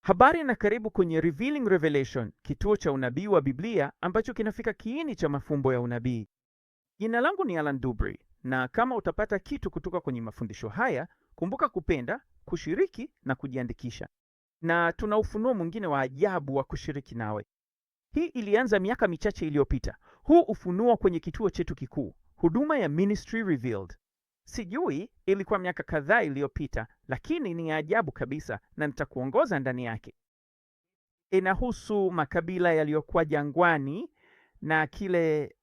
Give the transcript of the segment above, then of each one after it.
Habari na karibu kwenye Revealing Revelation, kituo cha unabii wa Biblia ambacho kinafika kiini cha mafumbo ya unabii. Jina langu ni Alan Dubry, na kama utapata kitu kutoka kwenye mafundisho haya, kumbuka kupenda, kushiriki na kujiandikisha. Na tuna ufunuo mwingine wa ajabu wa kushiriki nawe. Hii ilianza miaka michache iliyopita. Huu ufunuo kwenye kituo chetu kikuu, huduma ya Ministry Revealed. Sijui ilikuwa miaka kadhaa iliyopita, lakini ni ajabu kabisa na nitakuongoza ndani yake. Inahusu makabila yaliyokuwa jangwani na kile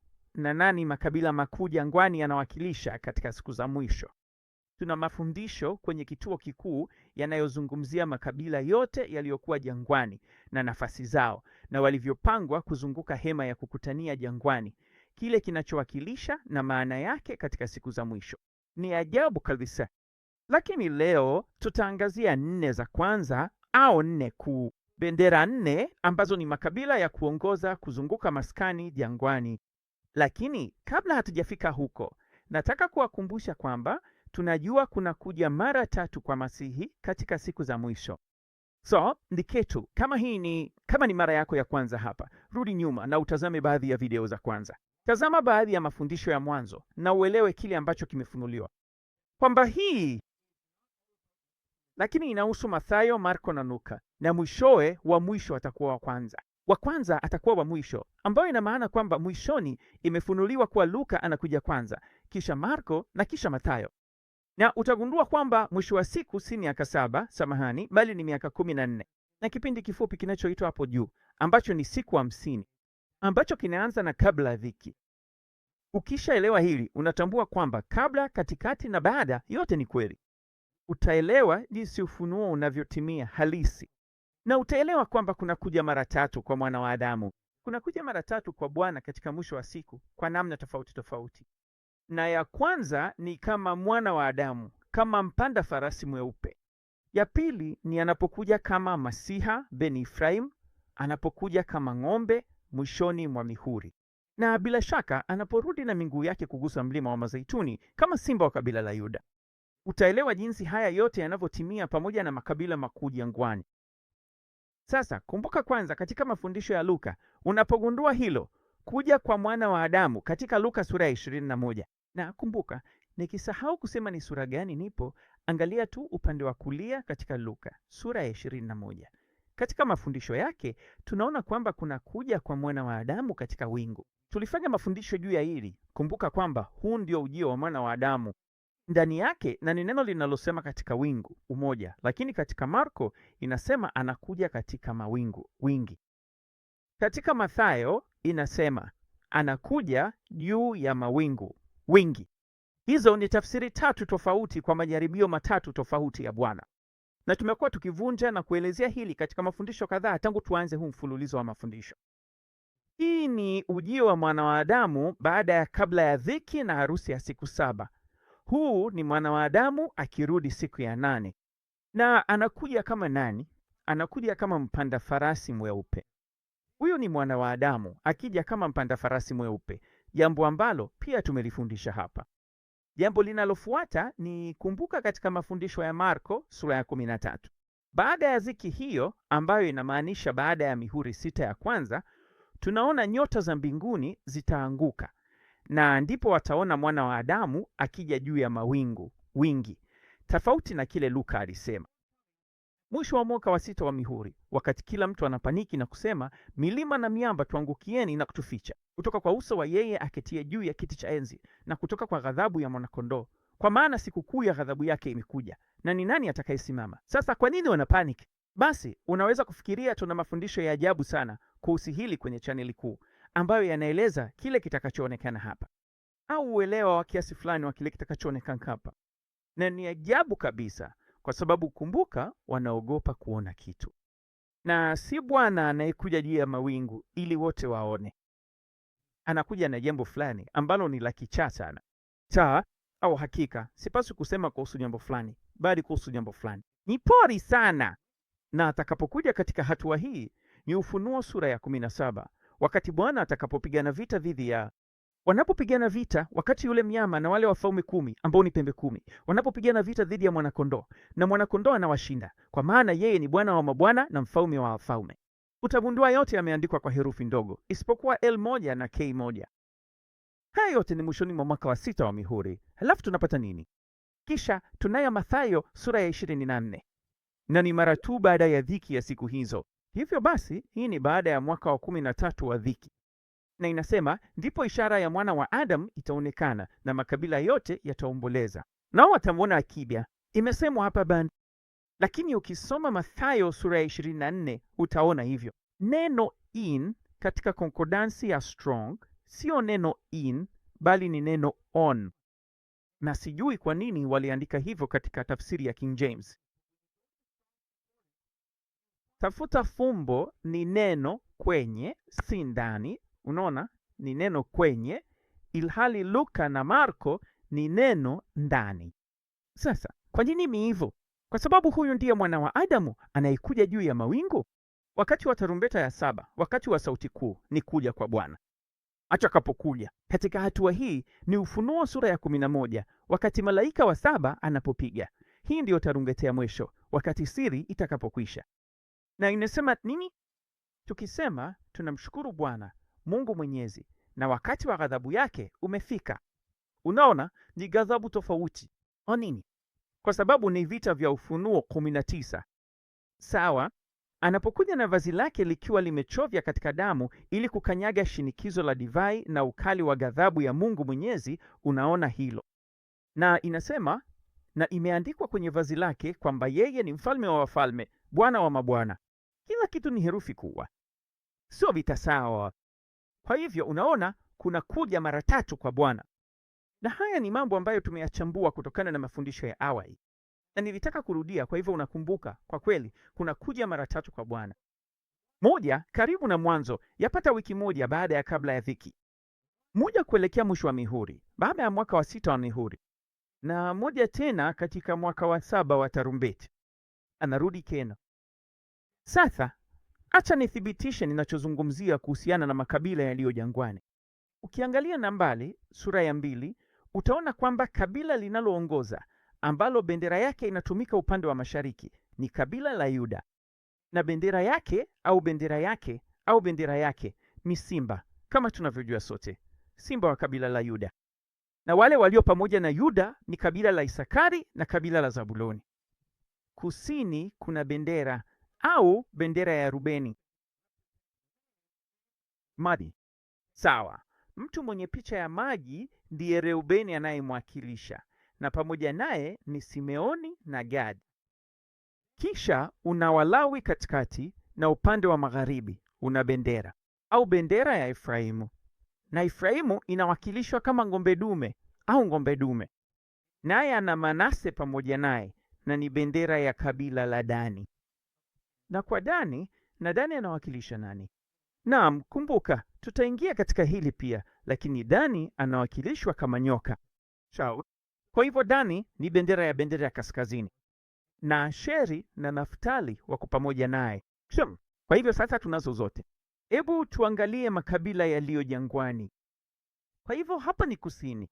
makabila makuu jangwani yanawakilisha katika siku za mwisho. Tuna mafundisho kwenye kituo kikuu yanayozungumzia makabila yote yaliyokuwa jangwani na nafasi zao na walivyopangwa kuzunguka hema ya kukutania jangwani, kile kinachowakilisha na maana yake katika siku za mwisho. Ni ajabu kabisa. Lakini leo tutaangazia 4 za kwanza au 4 kuu, bendera 4 ambazo ni makabila ya kuongoza kuzunguka maskani jangwani. Lakini kabla hatujafika huko, nataka kuwakumbusha kwamba tunajua kuna kuja mara 3 kwa Masihi katika siku za mwisho. So, ndiketu, kama ni mara yako ya kwanza hapa, rudi nyuma na utazame baadhi ya video za kwanza. Tazama baadhi ya mafundisho ya mwanzo na uelewe kile ambacho kimefunuliwa. Kwamba lakini inahusu Mathayo, Marko na Luka, na mwishowe wa mwisho atakuwa wa kwanza. Wa kwanza atakuwa wa mwisho, ambayo ina maana kwamba mwishoni imefunuliwa kuwa Luka anakuja kwanza, kisha Marko na kisha Mathayo. Na utagundua kwamba mwisho wa siku si miaka 7, bali ni miaka 14 na kipindi kifupi kinachoitwa hapo juu, ambacho ni siku 50, ambacho kinaanza na kabla ya dhiki. Ukishaelewa hili, unatambua kwamba kabla, katikati na baada yote ni kweli. Utaelewa jinsi ufunuo unavyotimia halisi, na utaelewa kwamba kuna kuja mara 3 kwa mwana wa Adamu. Kuna kuja mara 3 kwa Bwana katika mwisho wa siku kwa namna tofauti tofauti. Na ya kwanza ni kama mwana wa Adamu, kama mpanda farasi mweupe. Ya pili ni anapokuja kama Masiha ben Efraim, anapokuja kama ng'ombe mwishoni mwa mihuri. Na bila shaka anaporudi na miguu yake kugusa mlima wa Mazeituni kama simba wa kabila la Yuda. Utaelewa jinsi haya yote yanavyotimia pamoja na makabila makuu jangwani. Sasa kumbuka kwanza, katika mafundisho ya Luka unapogundua hilo kuja kwa mwana wa Adamu katika Luka sura ya 21. Na kumbuka, nikisahau kusema ni sura gani nipo, angalia tu upande wa kulia katika Luka sura ya 21. Katika mafundisho yake tunaona kwamba kuna kuja kwa mwana wa Adamu katika wingu. Tulifanya mafundisho juu ya hili. Kumbuka kwamba huu ndio ujio wa mwana wa Adamu ndani yake, na ni neno linalosema katika wingu, umoja, lakini katika Marko inasema anakuja katika mawingu, wingi. Katika Mathayo inasema anakuja juu ya mawingu, wingi. Hizo ni tafsiri 3 tofauti kwa majaribio 3 tofauti ya Bwana, na tumekuwa tukivunja na kuelezea hili katika mafundisho kadhaa tangu tuanze huu mfululizo wa mafundisho. Hii ni ujio wa mwana wa Adamu baada ya kabla ya dhiki na harusi ya siku 7. Huu ni mwana wa Adamu akirudi siku ya 8. Na anakuja kama nani? Anakuja kama mpanda farasi mweupe. Huyu ni mwana wa Adamu akija kama mpanda farasi mweupe, jambo ambalo pia tumelifundisha hapa. Jambo linalofuata ni kumbuka katika mafundisho ya Marko sura ya 13. Baada ya dhiki hiyo, ambayo inamaanisha baada ya mihuri 6 ya kwanza, tunaona nyota za mbinguni zitaanguka, na ndipo wataona mwana wa Adamu akija juu ya mawingu, wingi, tofauti na kile Luka alisema. Mwisho wa mwaka wa 6 wa mihuri, wakati kila mtu anapaniki na kusema, milima na miamba tuangukieni na kutuficha kutoka kwa uso wa yeye aketie juu ya kiti cha enzi na kutoka kwa ghadhabu ya mwanakondoo, kwa maana sikukuu ya ghadhabu yake imekuja, na ni nani atakayesimama? Sasa kwa nini wanapaniki? Basi unaweza kufikiria tuna mafundisho ya ajabu sana kuhusu hili kwenye chaneli kuu, ambayo yanaeleza kile kitakachoonekana hapa, au uelewa wa kiasi fulani wa kile kitakachoonekana hapa. Na ni ajabu kabisa, kwa sababu kumbuka, wanaogopa kuona kitu, na si Bwana anayekuja juu ya mawingu ili wote waone. Anakuja na jambo fulani ambalo ni la kichaa sana. Au hakika, sipaswi kusema kuhusu jambo fulani, bali kuhusu jambo fulani. Ni pori sana. Na atakapokuja katika hatua hii ni Ufunuo sura ya 17, wakati Bwana atakapopigana vita dhidi ya Wanapopigana vita, wakati yule mnyama na wale wafalme 10 ambao ni pembe 10 wanapopigana vita dhidi ya mwanakondoo, na mwanakondoo anawashinda, kwa maana yeye ni Bwana wa mabwana na mfalme wa wafalme. Utagundua yote yameandikwa kwa herufi ndogo isipokuwa L1 na K1. Haya yote ni mwishoni mwa mwaka wa 6 wa mihuri. Halafu tunapata nini? Kisha tunayo Mathayo sura ya 24, na ni mara tu baada ya dhiki ya siku hizo. Hivyo basi hii ni baada ya mwaka wa 13 wa dhiki, na inasema ndipo ishara ya mwana wa Adamu itaonekana na makabila yote yataomboleza, nao watamwona akija. Imesemwa hapa bana, lakini ukisoma Mathayo sura ya 24 utaona hivyo. Neno in katika konkordansi ya Strong sio neno in, bali ni neno on, na sijui kwa nini waliandika hivyo katika tafsiri ya King James. Tafuta fumbo ni neno kwenye, si ndani. Unaona, ni neno kwenye, ilhali Luka na Marko ni neno ndani. Sasa kwa nini ni hivyo? Kwa sababu huyu ndiye mwana wa Adamu anayekuja juu ya mawingu wakati wa tarumbeta ya 7, wakati wa sauti kuu, ni kuja kwa Bwana. Atakapokuja katika hatua hii ni Ufunuo sura ya 11, wakati malaika wa 7 anapopiga. Hii ndiyo tarumbeta ya mwisho, wakati siri itakapokwisha. Na inasema nini? Tukisema tunamshukuru Bwana Mungu Mwenyezi, na wakati wa ghadhabu yake umefika. Unaona, ni ghadhabu tofauti. Kwa nini? Kwa sababu ni vita vya Ufunuo 19. Sawa, anapokuja na vazi lake likiwa limechovya katika damu ili kukanyaga shinikizo la divai na ukali wa ghadhabu ya Mungu Mwenyezi. Unaona hilo, na inasema, na imeandikwa kwenye vazi lake kwamba yeye ni mfalme wa wafalme, Bwana wa mabwana. Kila kitu ni herufi kubwa, sio vita sawa. Kwa hivyo unaona, kuna kuja mara 3 kwa Bwana, na haya ni mambo ambayo tumeyachambua kutokana na mafundisho ya awali, na nilitaka kurudia. Kwa hivyo unakumbuka, kwa kweli kuna kuja mara 3 kwa Bwana. Moja karibu na mwanzo, yapata wiki moja baada ya kabla ya dhiki. Moja kuelekea mwisho wa mihuri, baada ya mwaka wa 6 wa mihuri, na moja tena katika mwaka wa 7 wa tarumbeti. Anarudi tena. Sasa acha nithibitishe ninachozungumzia kuhusiana na makabila yaliyo jangwani. Ukiangalia Nambali sura ya 2 utaona kwamba kabila linaloongoza ambalo bendera yake inatumika upande wa mashariki ni kabila la Yuda, na bendera yake ni simba, kama tunavyojua sote, simba wa kabila la Yuda. Na wale walio pamoja na Yuda ni kabila la Isakari na kabila la Zabuloni. Kusini kuna bendera au bendera ya Rubeni. Maji. Sawa, mtu mwenye picha ya maji ndiye Reubeni anayemwakilisha, na pamoja naye ni Simeoni na Gadi. Kisha una Walawi katikati, na upande wa magharibi una bendera au bendera ya Efraimu, na Efraimu inawakilishwa kama ng'ombe dume au ng'ombe dume, naye ana Manase pamoja naye, na ni bendera ya kabila la Dani. Na kwa Dani, na Dani anawakilisha nani? Naam, kumbuka tutaingia katika hili pia, lakini Dani anawakilishwa kama nyoka. Sawa. Kwa hivyo Dani ni bendera ya kaskazini, na Asheri na Naftali wako pamoja naye. Kwa hivyo sasa tunazo zote. Hebu tuangalie makabila yaliyo jangwani. Kwa hivyo hapa ni kusini,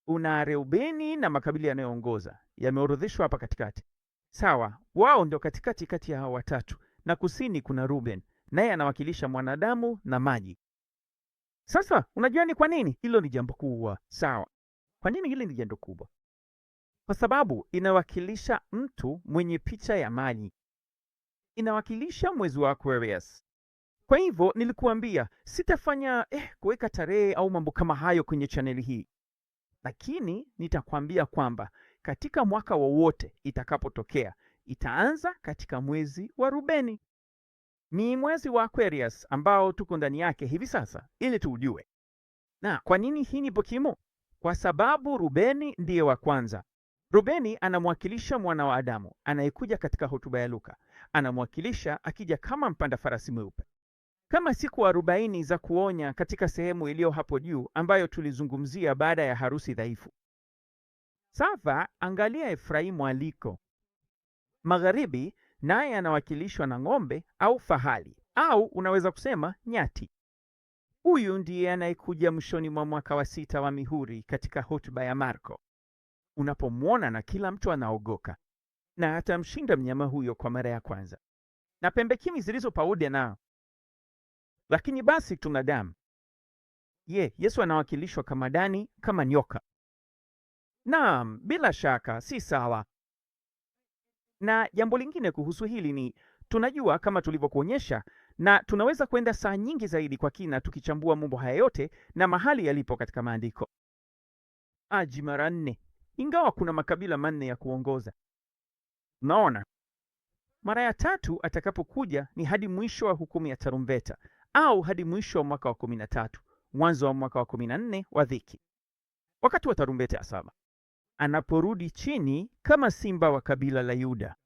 una Reubeni na makabila yanayoongoza yameorodheshwa hapa katikati. Sawa, wao ndio katikati kati ya hao watatu, na kusini kuna Ruben, naye anawakilisha mwanadamu na maji. Sasa unajua ni kwa nini hilo ni jambo kubwa? Sawa, kwa nini hili ni jambo kubwa? Kwa sababu inawakilisha mtu mwenye picha ya maji, inawakilisha mwezi wa Aquarius. Kwa hivyo nilikuambia sitafanya kuweka tarehe au mambo kama hayo kwenye chaneli hii, lakini nitakwambia kwamba katika mwaka wowote itakapotokea itaanza katika mwezi wa Rubeni. Ni mwezi wa Aquarius ambao tuko ndani yake hivi sasa, ili tuujue. Na kwa nini hii ni muhimu? Kwa sababu Rubeni ndiye wa kwanza. Rubeni anamwakilisha mwana wa Adamu anayekuja katika hotuba ya Luka. Anamwakilisha akija kama mpanda farasi mweupe, kama siku 40 za kuonya katika sehemu iliyo hapo juu ambayo tulizungumzia baada ya harusi dhaifu. Sasa angalia Efraimu aliko magharibi, naye anawakilishwa na ng'ombe au fahali, au unaweza kusema nyati. Huyu ndiye anayekuja mwishoni mwa mwaka wa 6 wa mihuri katika hotuba ya Marko. Unapomwona na kila mtu anaogoka, na atamshinda mnyama huyo kwa mara ya kwanza, na pembe kumi zilizo pamoja nao. Lakini basi tuna damu. Yesu anawakilishwa kama Dani, kama nyoka. Naam, bila shaka si sawa. Na jambo lingine kuhusu hili ni tunajua kama tulivyokuonyesha, na tunaweza kwenda saa nyingi zaidi kwa kina tukichambua mambo haya yote na mahali yalipo katika maandiko. Aji mara 4, ingawa kuna makabila 4 ya kuongoza. Naona mara ya 3 atakapokuja ni hadi mwisho wa hukumu ya tarumbeta, au hadi mwisho wa mwaka wa 13, mwanzo wa mwaka wa 14 wa dhiki, wakati wa tarumbeta ya 7, anaporudi chini kama simba wa kabila la Yuda,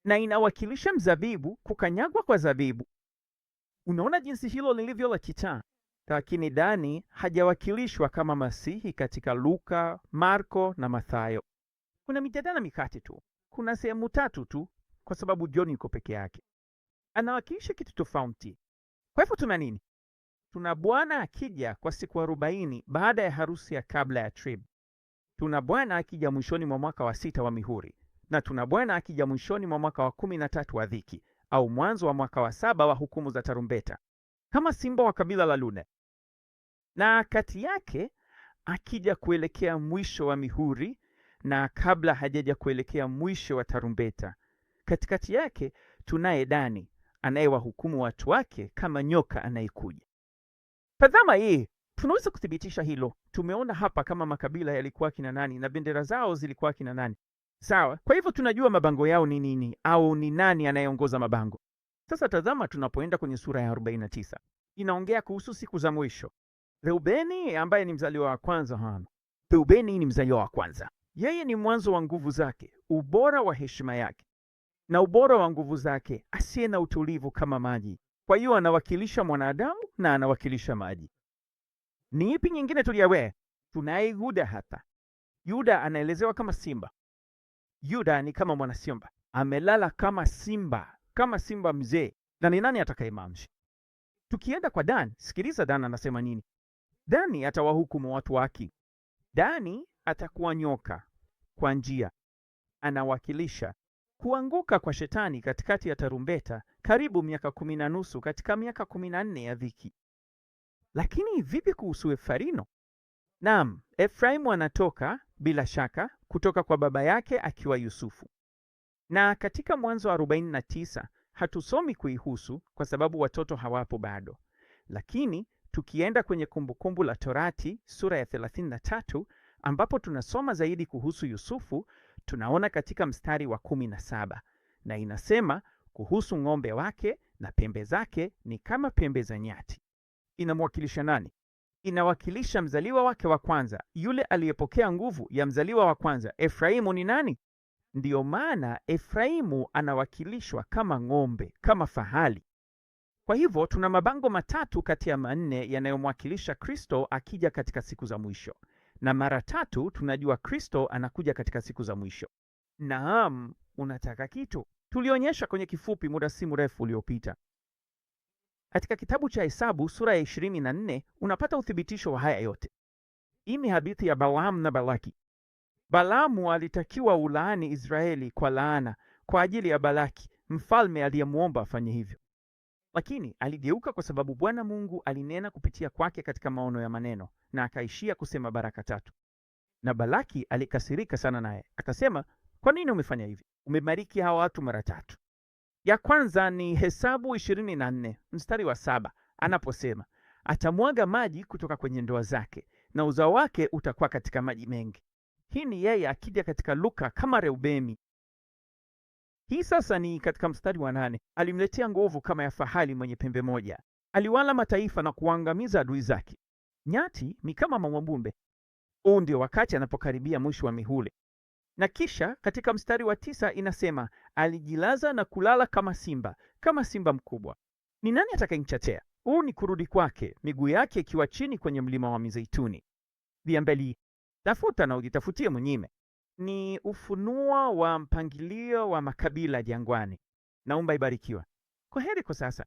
na inawakilisha mzabibu, kukanyagwa kwa zabibu. Unaona jinsi hilo lilivyo la kitaa. Lakini Dani hajawakilishwa kama Masihi katika Luka, Marko na Mathayo. Kuna mijadala mikate tu, kuna sehemu 3 tu, kwa sababu John yuko peke yake. Anawakilisha kitu tofauti. Kwa hivyo tuna nini? Tuna Bwana akija kwa siku 40 baada ya harusi ya kabla ya trib. Tuna Bwana akija mwishoni mwa mwaka wa 6 wa mihuri, na tuna Bwana akija mwishoni mwa mwaka wa 13 wa dhiki, au mwanzo wa mwaka wa 7 wa hukumu za tarumbeta, kama simba wa kabila la Yuda. Na kati yake akija kuelekea mwisho wa mihuri, na kabla hajaja kuelekea mwisho wa tarumbeta, katikati yake tunaye Dani anayewahukumu watu wake kama nyoka anayekuja. Tazama hii, tunaweza kuthibitisha hilo. Tumeona hapa kama makabila yalikuwa kina nani na bendera zao zilikuwa kina nani. Sawa, kwa hivyo tunajua mabango yao ni nini, au ni nani anayeongoza mabango. Sasa tazama, tunapoenda kwenye sura ya 49, inaongea kuhusu siku za mwisho. Reubeni ambaye ni mzaliwa wa kwanza. Reubeni ni mzaliwa wa kwanza. Yeye ni mwanzo wa nguvu zake, ubora wa heshima yake, na ubora wa nguvu zake, asiye na utulivu kama maji. Kwa hiyo anawakilisha mwanadamu na anawakilisha maji. Ni ipi nyingine tuliyawe? Tunaye Yuda hapa. Yuda anaelezewa kama simba. Yuda ni kama mwana simba, amelala kama simba mzee. Na ni nani atakayemamsha? Tukienda kwa Dan, sikiliza Dan anasema nini. Dani atawahukumu watu wake. Dani atakuwa nyoka kwa njia. Anawakilisha kuanguka kwa shetani katikati ya tarumbeta, karibu miaka 10 na nusu katika miaka 14 ya dhiki. Lakini vipi kuhusu Efraimo? Naam, Efraimu anatoka bila shaka kutoka kwa baba yake akiwa Yusufu. Na katika Mwanzo 49 hatusomi kuihusu kwa sababu watoto hawapo bado. Lakini tukienda kwenye Kumbukumbu la Torati sura ya 33 ambapo tunasoma zaidi kuhusu Yusufu, tunaona katika mstari wa 17, na inasema kuhusu ng'ombe wake na pembe zake ni kama pembe za nyati. Inamwakilisha nani? Inawakilisha mzaliwa wake wa kwanza, yule aliyepokea nguvu ya mzaliwa wa kwanza. Efraimu ni nani? Ndiyo maana Efraimu anawakilishwa kama ng'ombe, kama fahali. Kwa hivyo tuna mabango 3 kati ya 4 yanayomwakilisha Kristo akija katika siku za mwisho, na mara 3 tunajua Kristo anakuja katika siku za mwisho. Naam, unataka kitu? Tulionyesha kwenye kifupi muda si mrefu uliopita. Katika kitabu cha Hesabu sura ya 24 unapata uthibitisho wa haya yote. Hii ni hadithi ya Balaamu na Balaki. Balaamu alitakiwa ulaani Israeli kwa laana kwa ajili ya Balaki, mfalme aliyemwomba afanye hivyo. Lakini aligeuka kwa sababu Bwana Mungu alinena kupitia kwake katika maono ya maneno, na akaishia kusema baraka 3. Na Balaki alikasirika sana naye. Akasema, "Kwa nini umefanya hivi? Umebariki hawa watu mara 3." Ya kwanza ni Hesabu 24 mstari wa 7, anaposema atamwaga maji kutoka kwenye ndoa zake na uzao wake utakuwa katika maji mengi. Hii ni yeye akija katika Luka kama Reubeni. Hii sasa ni katika mstari wa 8, alimletea nguvu kama ya fahali mwenye pembe moja. Aliwala mataifa na kuangamiza adui zake. Nyati ni kama mawambumbe. Huu ndio wakati anapokaribia mwisho wa mihule. Na kisha katika mstari wa 9 inasema alijilaza na kulala kama simba mkubwa. Ni nani atakayemtetea? Huu ni kurudi kwake, miguu yake ikiwa chini kwenye mlima wa Mizeituni. Viambeli, tafuta na ujitafutie mwenyewe. Ni ufunuo wa mpangilio wa makabila jangwani. Naomba ibarikiwa. Kwa heri kwa sasa.